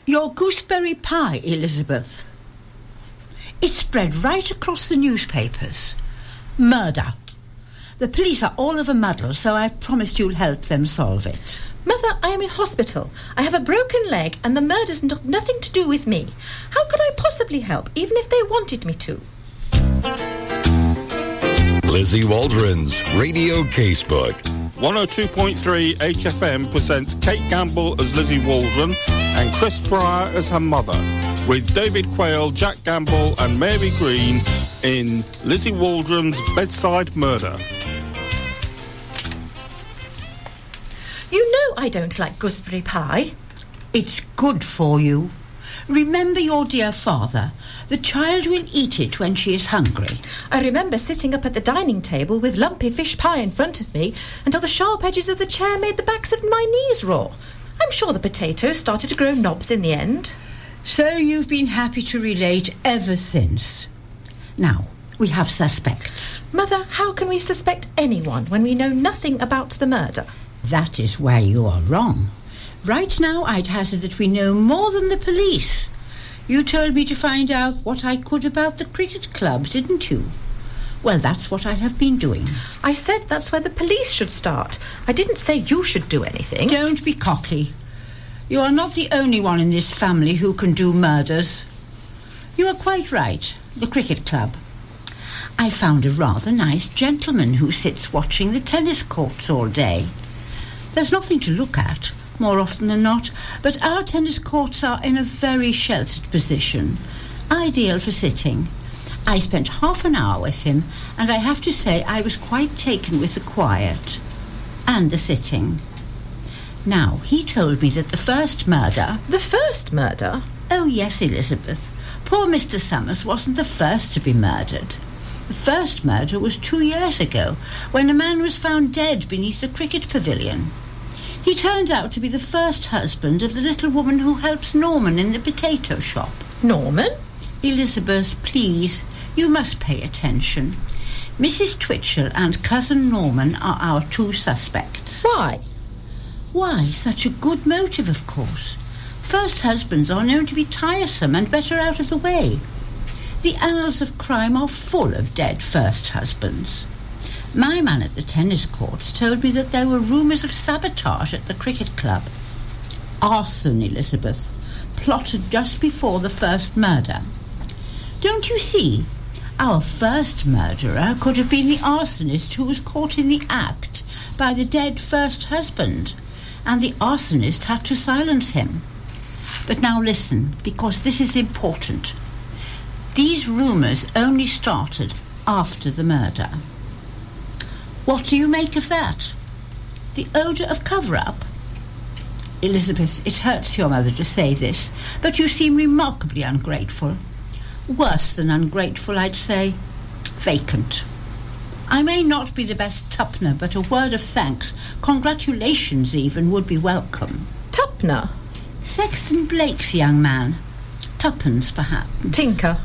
Your gooseberry pie, Elizabeth. It's spread right across the newspapers. Murder. The police are all of a muddle, so I've promised you'll help them solve it. Mother, I am in hospital. I have a broken leg and the murder's nothing to do with me. How could I possibly help, even if they wanted me to? Lizzie Waldron's Radio Casebook. 102.3 HFM presents Kate Gamble as Lizzie Waldron and Chris Pryor as her mother, with David Quayle, Jack Gamble and Mary Green in Lizzie Waldron's Bedside Murder. You know I don't like gooseberry pie. It's good for you. Remember your dear father. The child will eat it when she is hungry. I remember sitting up at the dining table with lumpy fish pie in front of me until the sharp edges of the chair made the backs of my knees raw. I'm sure the potatoes started to grow knobs in the end. So you've been happy to relate ever since. Now, we have suspects. Mother, how can we suspect anyone when we know nothing about the murder? That is where you are wrong. Right now, I'd hazard that we know more than the police. You told me to find out what I could about the cricket club, didn't you? Well, that's what I have been doing. I said that's where the police should start. I didn't say you should do anything. Don't be cocky. You are not the only one in this family who can do murders. You are quite right. The cricket club. I found a rather nice gentleman who sits watching the tennis courts all day. There's nothing to look at, more often than not, but our tennis courts are in a very sheltered position, ideal for sitting. I spent half an hour with him, and I have to say I was quite taken with the quiet and the sitting. Now, he told me that the first murder... The first murder? Oh, yes, Elizabeth. Poor Mr. Summers wasn't the first to be murdered. The first murder was 2 years ago, when a man was found dead beneath the cricket pavilion. He turned out to be the first husband of the little woman who helps Norman in the potato shop. Norman? Elizabeth, please, you must pay attention. Mrs. Twitchell and cousin Norman are our two suspects. Why? Why, such a good motive, of course. First husbands are known to be tiresome and better out of the way. The annals of crime are full of dead first husbands. My man at the tennis courts told me that there were rumours of sabotage at the cricket club. Arson, Elizabeth, plotted just before the first murder. Don't you see? Our first murderer could have been the arsonist who was caught in the act by the dead first husband, and the arsonist had to silence him. But now listen, because this is important. These rumours only started after the murder. What do you make of that? The odour of cover-up? Elizabeth, it hurts your mother to say this, but you seem remarkably ungrateful. Worse than ungrateful, I'd say. Vacant. I may not be the best Tupner, but a word of thanks, congratulations even, would be welcome. Tupner? Sexton Blake's young man. Tuppence, perhaps. Tinker?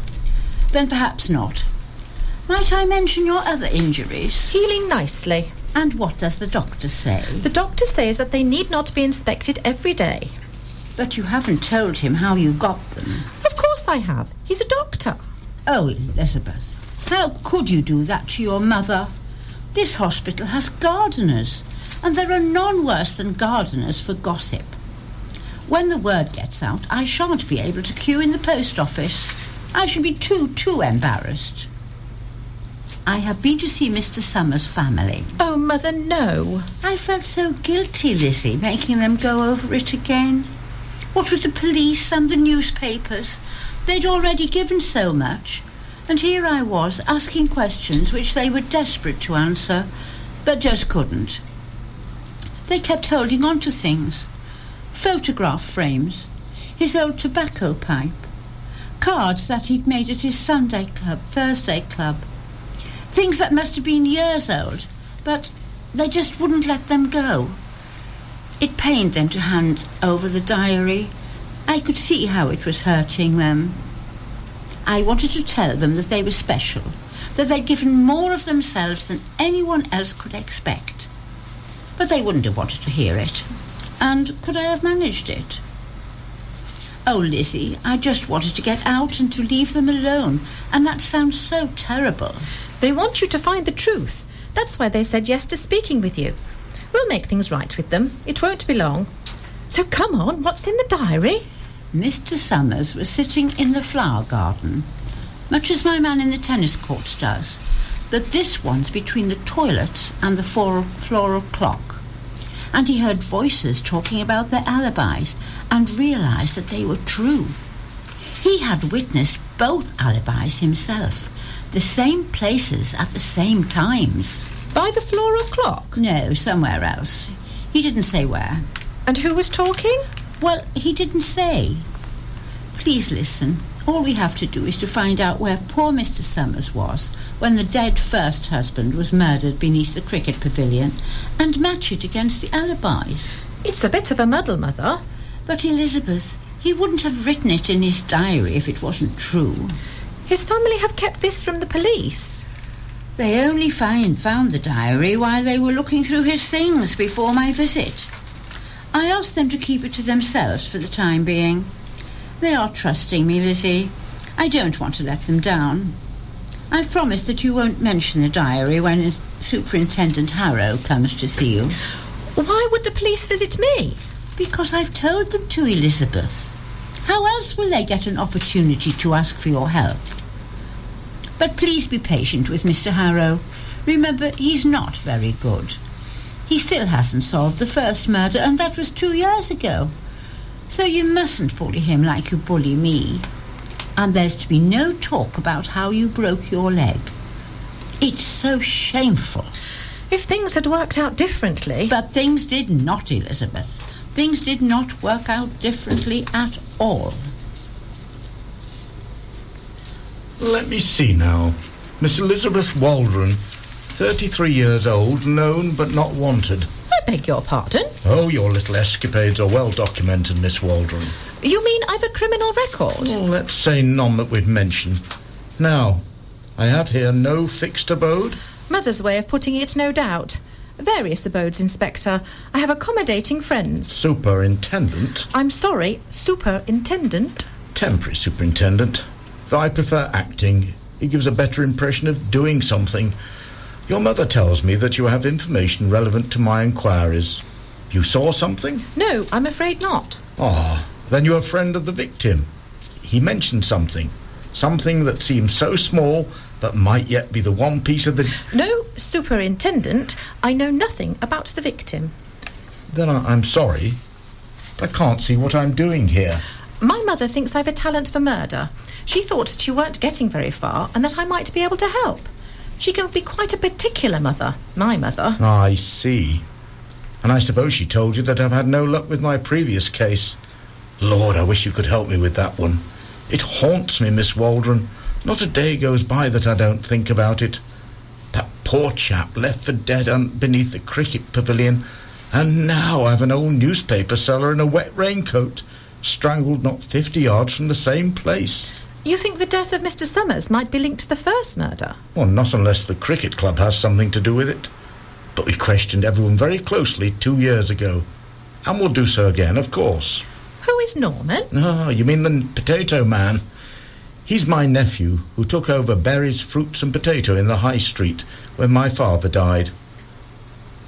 Then perhaps not. Might I mention your other injuries? Healing nicely. And what does the doctor say? The doctor says that they need not be inspected every day. But you haven't told him how you got them. Of course I have. He's a doctor. Oh, Elizabeth, how could you do that to your mother? This hospital has gardeners, and there are none worse than gardeners for gossip. When the word gets out, I shan't be able to queue in the post office. I shall be too embarrassed. I have been to see Mr. Summers' family. Oh, Mother, no. I felt so guilty, Lizzie, making them go over it again. What with the police and the newspapers, they'd already given so much. And here I was, asking questions which they were desperate to answer, but just couldn't. They kept holding on to things. Photograph frames, his old tobacco pipe, cards that he'd made at his Sunday club, Thursday club. Things that must have been years old, but they just wouldn't let them go. It pained them to hand over the diary. I could see how it was hurting them. I wanted to tell them that they were special, that they'd given more of themselves than anyone else could expect. But they wouldn't have wanted to hear it. And could I have managed it? Oh, Lizzie, I just wanted to get out and to leave them alone, and that sounds so terrible. They want you to find the truth. That's why they said yes to speaking with you. We'll make things right with them. It won't be long. So come on, what's in the diary? Mr. Summers was sitting in the flower garden, much as my man in the tennis courts does, but this one's between the toilets and the floral clock. And he heard voices talking about their alibis and realised that they were true. He had witnessed both alibis himself, the same places at the same times. By the floral clock? No, somewhere else. He didn't say where. And who was talking? Well, he didn't say. Please listen. All we have to do is to find out where poor Mr. Summers was when the dead first husband was murdered beneath the cricket pavilion and match it against the alibis. It's a bit of a muddle, Mother. But, Elizabeth, he wouldn't have written it in his diary if it wasn't true. His family have kept this from the police. They only found the diary while they were looking through his things before my visit. I asked them to keep it to themselves for the time being. They are trusting me, Lizzie. I don't want to let them down. I've promised that you won't mention the diary when Superintendent Harrow comes to see you. Why would the police visit me? Because I've told them to, Elizabeth. How else will they get an opportunity to ask for your help? But please be patient with Mr. Harrow. Remember, he's not very good. He still hasn't solved the first murder, and that was 2 years ago. So you mustn't bully him like you bully me. And there's to be no talk about how you broke your leg. It's so shameful. If things had worked out differently... But things did not, Elizabeth. Things did not work out differently at all. Let me see now. Miss Elizabeth Waldron, 33 years old, known but not wanted. I beg your pardon? Oh, your little escapades are well documented, Miss Waldron. You mean I've a criminal record? Well, let's say none that we'd mention. Now, I have here no fixed abode. Mother's way of putting it, no doubt. Various abodes, Inspector. I have accommodating friends. Superintendent? I'm sorry, superintendent. Temporary superintendent. Though I prefer acting. It gives a better impression of doing something. Your mother tells me that you have information relevant to my inquiries. You saw something? No, I'm afraid not. Ah, then you're a friend of the victim. He mentioned something. Something that seems so small but might yet be the one piece of the... No, Superintendent, I know nothing about the victim. Then I'm sorry, but I can't see what I'm doing here. My mother thinks I've a talent for murder. She thought that you weren't getting very far and that I might be able to help. She can be quite a particular mother, my mother. I see. And I suppose she told you that I've had no luck with my previous case. Lord, I wish you could help me with that one. It haunts me, Miss Waldron. Not a day goes by that I don't think about it. That poor chap left for dead beneath the cricket pavilion, and now I've an old newspaper seller in a wet raincoat, strangled not 50 yards from the same place. You think the death of Mr. Summers might be linked to the first murder? Well, not unless the cricket club has something to do with it. But we questioned everyone very closely 2 years ago, and we'll do so again, of course. Who is Norman? Oh, you mean the potato man? He's my nephew, who took over berries, fruits and potato in the high street when my father died.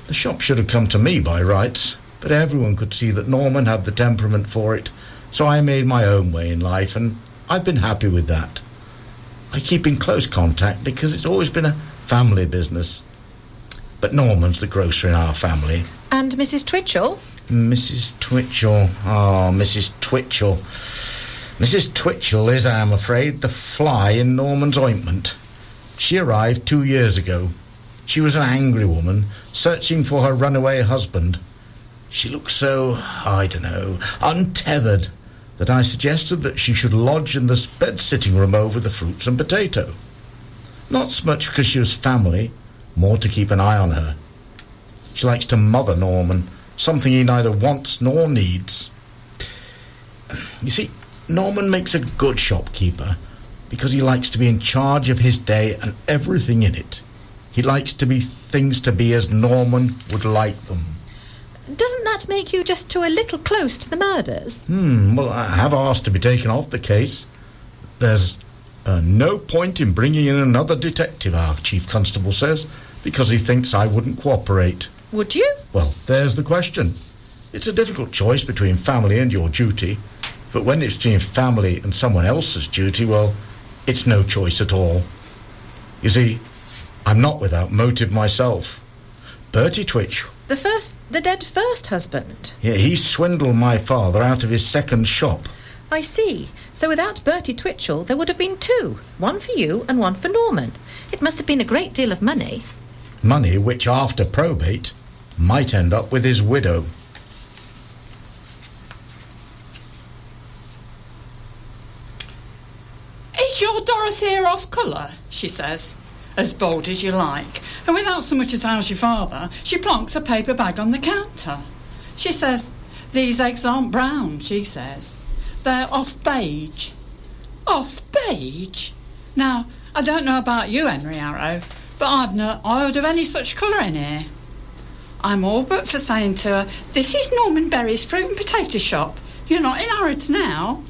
The shop should have come to me by rights, but everyone could see that Norman had the temperament for it, so I made my own way in life, and I've been happy with that. I keep in close contact because it's always been a family business. But Norman's the grocer in our family. And Mrs. Twitchell? Mrs. Twitchell. Oh, Mrs. Twitchell. Mrs. Twitchell is, I am afraid, the fly in Norman's ointment. She arrived 2 years ago. She was an angry woman, searching for her runaway husband. She looked so, I don't know, untethered, that I suggested that she should lodge in the bed-sitting room over the fruits and potato. Not so much because she was family, more to keep an eye on her. She likes to mother Norman, something he neither wants nor needs. You see, Norman makes a good shopkeeper because he likes to be in charge of his day and everything in it. He likes things to be as Norman would like them. Doesn't that make you just a little close to the murders? Well, I have asked to be taken off the case. There's no point in bringing in another detective, our Chief Constable says, because he thinks I wouldn't cooperate. Would you? Well, there's the question. It's a difficult choice between family and your duty, but when it's between family and someone else's duty, well, it's no choice at all. You see, I'm not without motive myself. Bertie Twitch... The dead first husband? Yeah, he swindled my father out of his second shop. I see. So without Bertie Twitchell, there would have been two. One for you and one for Norman. It must have been a great deal of money. Money which, after probate, might end up with his widow. Is your Dorothea off colour? She says. As bold as you like. And without so much as how's your father, she plonks a paper bag on the counter. She says, these eggs aren't brown, she says. They're off beige. Off beige? Now, I don't know about you, Henry Arrow, but I've not heard of any such colour in here. I'm all but for saying to her, this is Norman Berry's fruit and potato shop. You're not in Harrods now.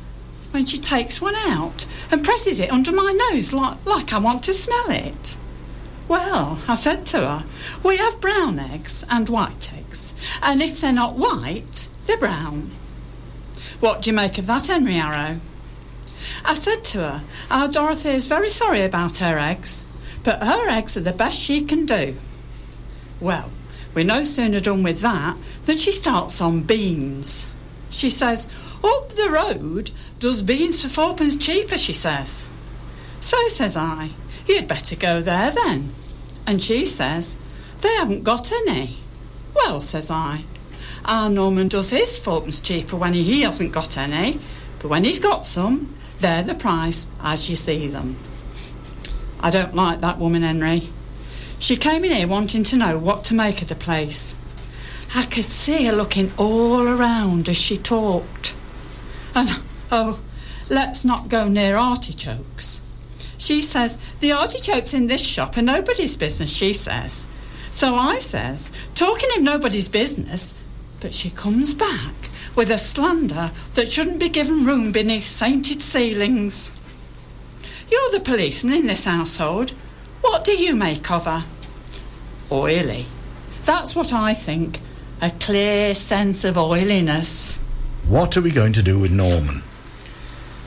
When she takes one out and presses it under my nose like I want to smell it. Well, I said to her, we have brown eggs and white eggs, and if they're not white, they're brown. What do you make of that, Henry Arrow? I said to her, our Dorothy is very sorry about her eggs, but her eggs are the best she can do. Well, we're no sooner done with that than she starts on beans. She says, up the road does beans for 4p cheaper, she says. So, says I, you'd better go there then. And she says, they haven't got any. Well, says I, our Norman does his 4p cheaper when he hasn't got any, but when he's got some, they're the price as you see them. I don't like that woman, Henry. She came in here wanting to know what to make of the place. I could see her looking all around as she talked. And, oh, let's not go near artichokes. She says, the artichokes in this shop are nobody's business, she says. So I says, talking of nobody's business, but she comes back with a slander that shouldn't be given room beneath sainted ceilings. You're the policeman in this household. What do you make of her? Oily. That's what I think. A clear sense of oiliness. What are we going to do with Norman?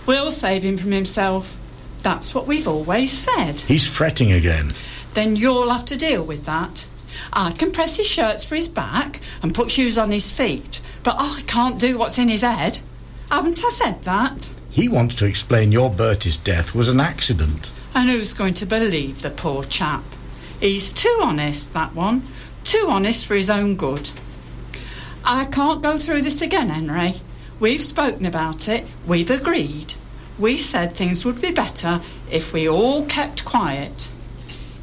We'll save him from himself. That's what we've always said. He's fretting again. Then you'll have to deal with that. I can press his shirts for his back and put shoes on his feet, but I can't do what's in his head. Haven't I said that? He wants to explain your Bertie's death was an accident. And who's going to believe the poor chap? He's too honest, that one. Too honest for his own good. I can't go through this again, Henry. We've spoken about it. We've agreed. We said things would be better if we all kept quiet.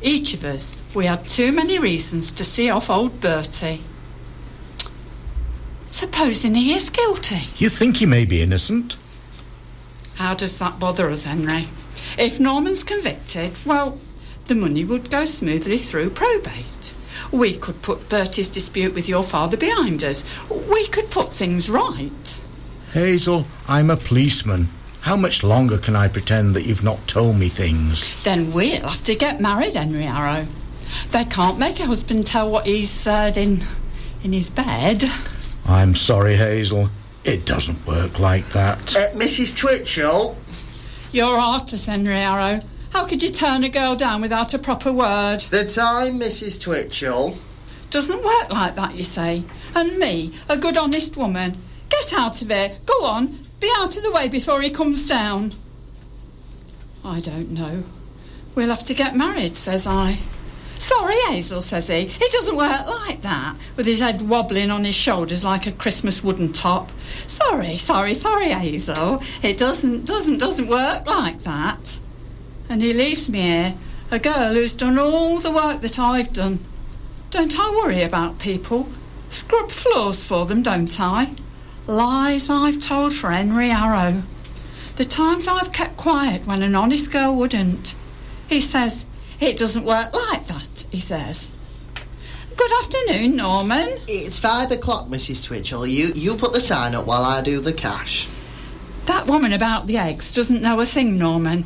Each of us, we had too many reasons to see off old Bertie. Supposing he is guilty? You think he may be innocent? How does that bother us, Henry? If Norman's convicted, well, the money would go smoothly through probate. We could put Bertie's dispute with your father behind us. We could put things right. Hazel, I'm a policeman. How much longer can I pretend that you've not told me things? Then we'll have to get married, Henry Arrow. They can't make a husband tell what he's said in his bed. I'm sorry, Hazel. It doesn't work like that. Mrs. Twitchell? You're heartless, Henry Arrow. How could you turn a girl down without a proper word? The time, Mrs. Twitchell. Doesn't work like that, you say. And me, a good honest woman. Get out of here. Go on. Be out of the way before he comes down. I don't know. We'll have to get married, says I. Sorry, Hazel, says he. It doesn't work like that, with his head wobbling on his shoulders like a Christmas wooden top. Sorry, Hazel. It doesn't work like that. And he leaves me here, a girl who's done all the work that I've done. Don't I worry about people? Scrub floors for them, don't I? Lies I've told for Henry Arrow. The times I've kept quiet when an honest girl wouldn't. He says, it doesn't work like that, he says. Good Good afternoon, Norman. It's 5 o'clock, Mrs. Twitchell. You put the sign up while I do the cash. That woman about the eggs doesn't know a thing, Norman.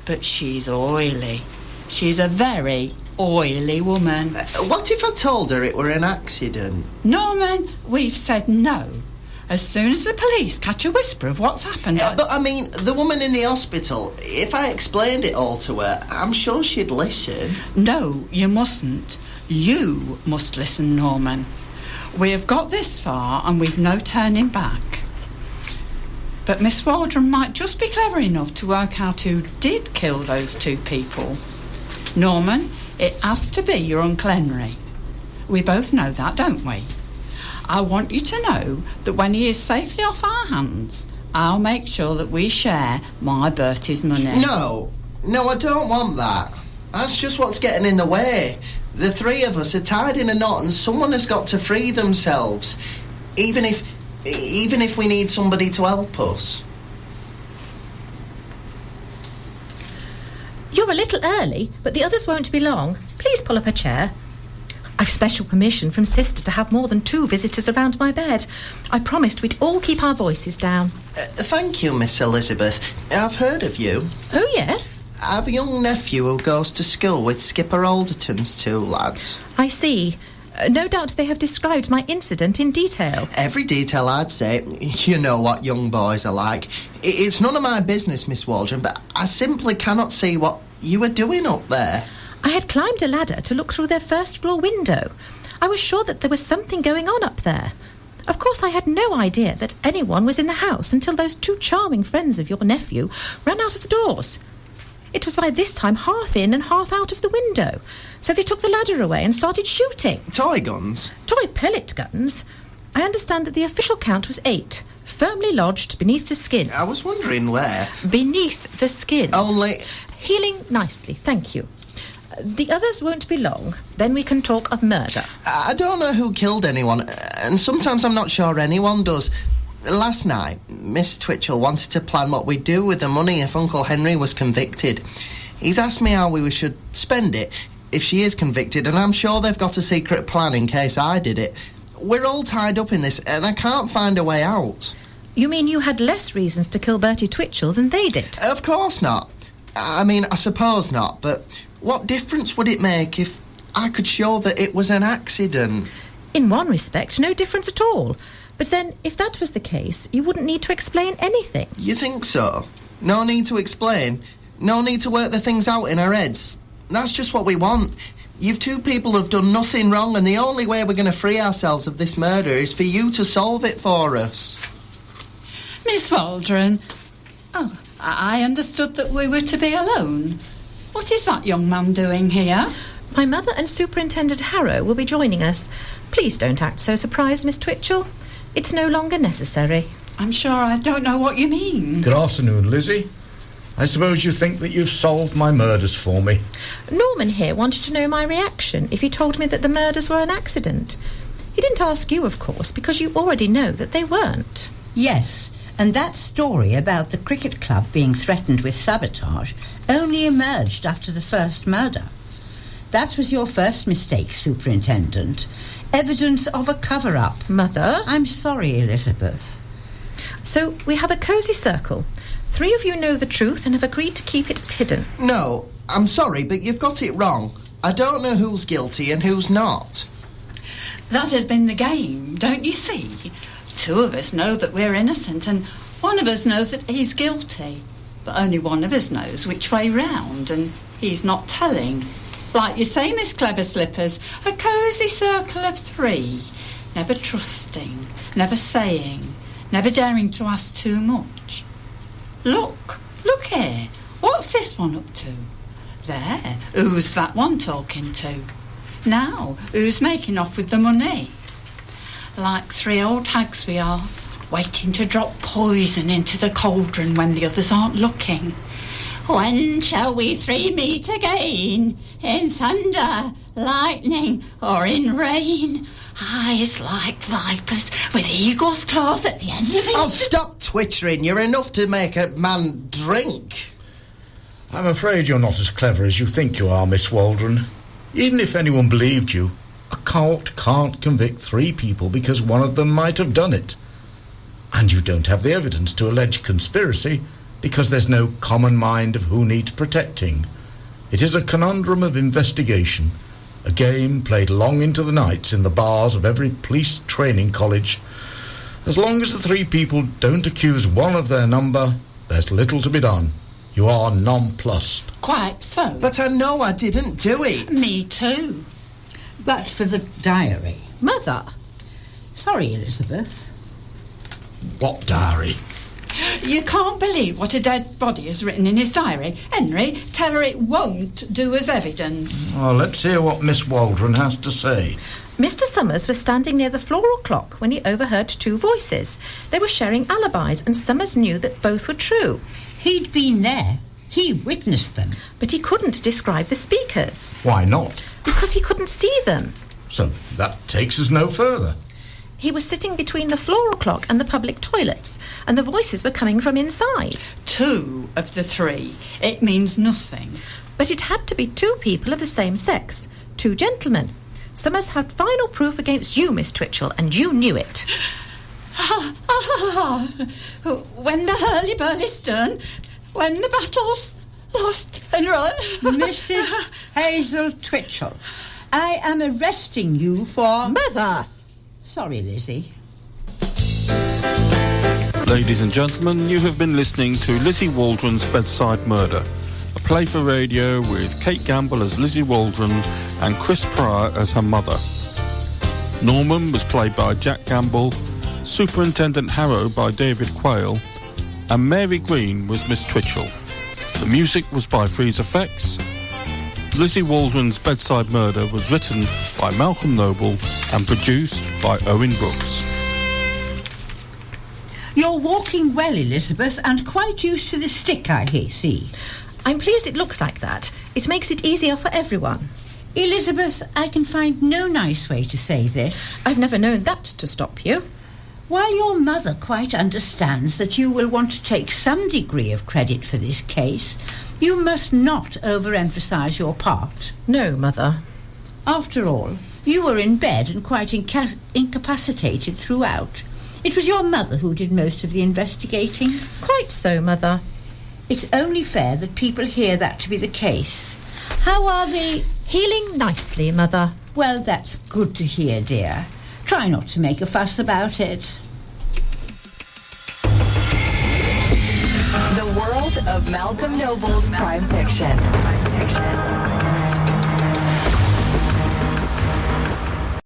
But she's oily. She's a very oily woman. What if I told her it were an accident? Norman, we've said no. As soon as the police catch a whisper of what's happened... But, I mean, the woman in the hospital, if I explained it all to her, I'm sure she'd listen. No, you mustn't. You must listen, Norman. We have got this far and we've no turning back. But Miss Waldron might just be clever enough to work out who did kill those two people. Norman, it has to be your Uncle Henry. We both know that, don't we? I want you to know that when he is safely off our hands, I'll make sure that we share my Bertie's money. No, I don't want that. That's just what's getting in the way. The three of us are tied in a knot and someone has got to free themselves, even if we need somebody to help us. You're a little early, but the others won't be long. Please pull up a chair. I've special permission from Sister to have more than 2 visitors around my bed. I promised we'd all keep our voices down. Thank you, Miss Elizabeth. I've heard of you. Oh, yes? I've a young nephew who goes to school with Skipper Alderton's 2 lads. I see. No doubt they have described my incident in detail. Every detail, I'd say. You know what young boys are like. It's none of my business, Miss Waldron, but I simply cannot see what you were doing up there. I had climbed a ladder to look through their first-floor window. I was sure that there was something going on up there. Of course, I had no idea that anyone was in the house until those 2 charming friends of your nephew ran out of the doors. It was by this time half in and half out of the window, so they took the ladder away and started shooting. Toy guns? Toy pellet guns. I understand that the official count was 8, firmly lodged beneath the skin. I was wondering where. Beneath the skin. Only... Healing nicely, thank you. The others won't be long, then we can talk of murder. I don't know who killed anyone, and sometimes I'm not sure anyone does. Last night, Miss Twitchell wanted to plan what we'd do with the money if Uncle Henry was convicted. He's asked me how we should spend it if she is convicted, and I'm sure they've got a secret plan in case I did it. We're all tied up in this, and I can't find a way out. You mean you had less reasons to kill Bertie Twitchell than they did? Of course not. I mean, I suppose not, but what difference would it make if I could show that it was an accident? In one respect, no difference at all. But then, if that was the case, you wouldn't need to explain anything. You think so? No need to explain? No need to work the things out in our heads? That's just what we want. You've 2 people who've done nothing wrong, and the only way we're going to free ourselves of this murder is for you to solve it for us. Miss Waldron. Oh, I understood that we were to be alone. What is that young man doing here? My mother and Superintendent Harrow will be joining us. Please don't act so surprised, Miss Twitchell. It's no longer necessary. I'm sure I don't know what you mean. Good afternoon, Lizzie. I suppose you think that you've solved my murders for me. Norman here wanted to know my reaction if he told me that the murders were an accident. He didn't ask you, of course, because you already know that they weren't. Yes, and that story about the cricket club being threatened with sabotage only emerged after the first murder. That was your first mistake, Superintendent. Evidence of a cover-up. Mother? I'm sorry, Elizabeth. So we have a cosy circle. 3 of you know the truth and have agreed to keep it hidden. No, I'm sorry, but you've got it wrong. I don't know who's guilty and who's not. That has been the game, don't you see? 2 of us know that we're innocent and one of us knows that he's guilty. But only one of us knows which way round, and he's not telling. Like you say, Miss Clever Slippers, a cosy circle of 3. Never trusting, never saying, never daring to ask too much. Look here. What's this one up to? There, who's that one talking to? Now, who's making off with the money? Like 3 old hags we are, waiting to drop poison into the cauldron when the others aren't looking. When shall we 3 meet again? In thunder, lightning, or in rain? Eyes like vipers with eagle's claws at the end of it. Oh, stop twittering. You're enough to make a man drink. I'm afraid you're not as clever as you think you are, Miss Waldron. Even if anyone believed you, A court can't convict 3 people because one of them might have done it. And you don't have the evidence to allege conspiracy because there's no common mind of who needs protecting. It is a conundrum of investigation, a game played long into the nights in the bars of every police training college. As long as the 3 people don't accuse one of their number, there's little to be done. You are nonplussed. Quite so. But I know I didn't do it. Me too. But for the diary. Mother! Sorry, Elizabeth. What diary? You can't believe what a dead body has written in his diary. Henry, tell her it won't do as evidence. Oh, let's hear what Miss Waldron has to say. Mr. Summers was standing near the floral clock when he overheard 2 voices. They were sharing alibis, and Summers knew that both were true. He'd been there. He witnessed them. But he couldn't describe the speakers. Why not? Because he couldn't see them. So that takes us no further. He was sitting between the floral clock and the public toilets, and the voices were coming from inside. 2 of the 3. It means nothing. But it had to be 2 people of the same sex. 2 gentlemen. Summers had final proof against you, Miss Twitchell, and you knew it. When the hurly-burly's done, when the battle's lost and run. Mrs. Hazel Twitchell, I am arresting you for... Mother! Sorry, Lizzie. Ladies and gentlemen, you have been listening to Lizzie Waldron's Bedside Murder, a play for radio with Kate Gamble as Lizzie Waldron and Chris Pryor as her mother. Norman was played by Jack Gamble, Superintendent Harrow by David Quayle, and Mary Green was Miss Twitchell. The music was by Freeze Effects. Lizzie Waldron's Bedside Murder was written by Malcolm Noble and produced by Owen Brooks. You're walking well, Elizabeth, and quite used to the stick, I see. I'm pleased it looks like that. It makes it easier for everyone. Elizabeth, I can find no nice way to say this. I've never known that to stop you. While your mother quite understands that you will want to take some degree of credit for this case, you must not overemphasise your part. No, Mother. After all, you were in bed and quite incapacitated throughout. It was your mother who did most of the investigating. Quite so, Mother. It's only fair that people hear that to be the case. How are they? Healing nicely, Mother. Well, that's good to hear, dear. Try not to make a fuss about it. The world of Malcolm Noble's crime fiction.